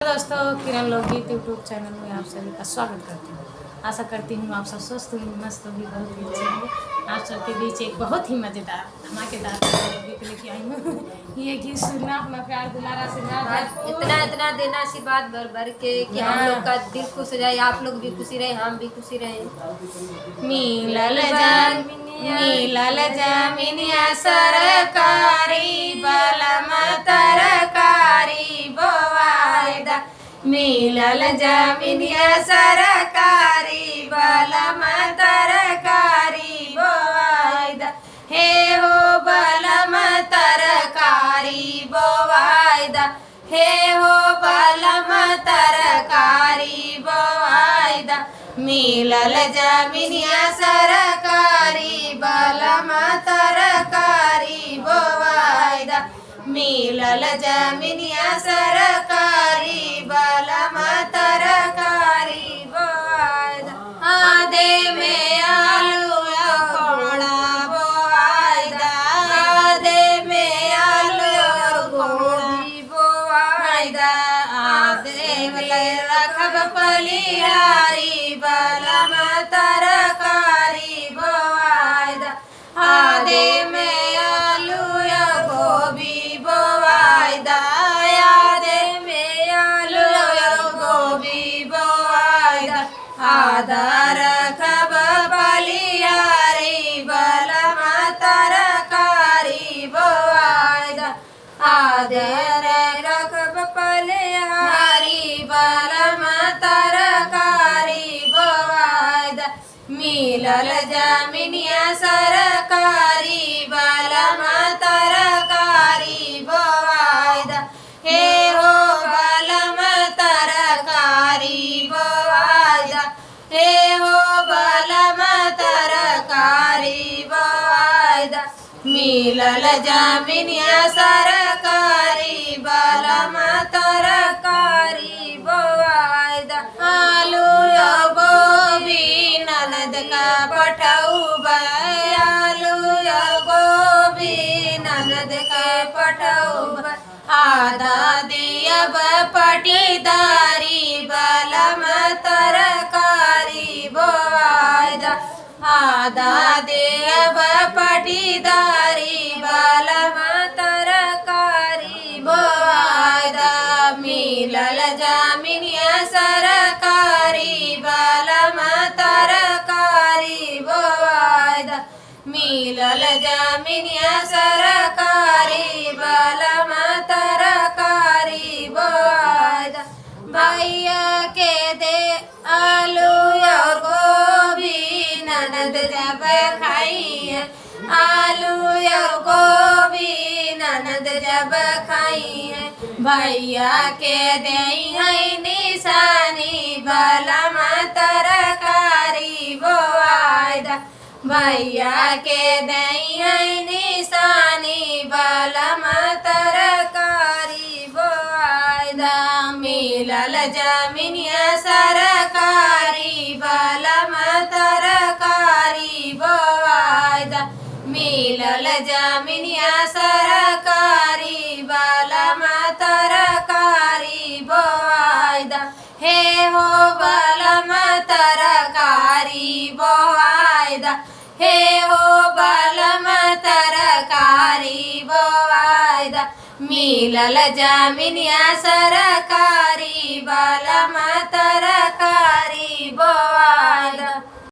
दोस्तों, किरण लोकगीत YouTube channel में आप सभी का स्वागत करती हूँ। आशा करती हूँ आप सब स्वस्थ होंगे, मस्त होंगे, बहुत ही अच्छे होंगे। आप सबके बीच एक बहुत ही मज़ेदार धमाकेदार गीत लेके आई हूँ। ये गीत सुनना, अपना प्यार दुलारा आशीर्वाद इतना इतना देना आशीर्वाद भर भर के कि हम लोग का दिल खुश हो जाए, आप लोग भी खुशी रहे, हम भी खुशी रहे। मिलल जामिनिया सरकारी बलम तरकारी बोवायदा। मिलल जामिनिया सरकारी बलम तरकारी बोवायदा। हे हो बलम तरकारी बोवायदा। हे हो बलम तरकारी बोवायदा। मिलल जामिनिया सरकारी बलम तरकारी बोवायदा। मिलल जामिनिया सरकारी बलम तरकारी बोवायदा। आधे में आलू कोड़ा बोवायदा। आधे में आलू गोभी बोवायदा। आधे में रखब पलिहारी बलम तरकारी बोवायदा। आधे में आलू या गोभी बोवायदा। आधे में आलू या गोभी बोवायदा। आधा रखब पलिहारी बलम तरकारी बोवायदा। आधे रखब पलिहारी बलम तरकारी बोवायदा। मिलल जामिनिया सरकारी बलम तरकारी बोवायदा। हे हो बलम तरकारी बोवायदा। हे हो बलम तरकारी बोवायदा। मिलल जामिनिया सरकारी बलम तरकारी बोवायदा। आलू या गोभी ननद का पठौबा। आलू या गोभी ननद का पठौबा। आधा दियब पटीदारी बलम तरकारी बोवायदा। आधा देब पटीदारी बलम तरकारी बोवायदा। मिलल जामिनिया सरकारी बलम तरकारी बोवायदा। मिलल जामिनिया सरकारी बलम तरकारी बोवायदा। भैया के दे आलू और गोभी ननद जब खाई। आलू और गोभी ननद जब खाई। भैया के दे निशानी बलम तरकारी बोवायदा। भैया के दे निशानी बलम तरकारी बोवायदा। मिलल जामिनिया सरकारी बलम तरकारी बोवायदा। मिलल जामिनिया सरकारी बलम तरकारी बोवायदा। हे हो बलम तरकारी बोवायदा। हे हो बलम तरकारी बोवायदा। मिलल जामिनिया सरकारी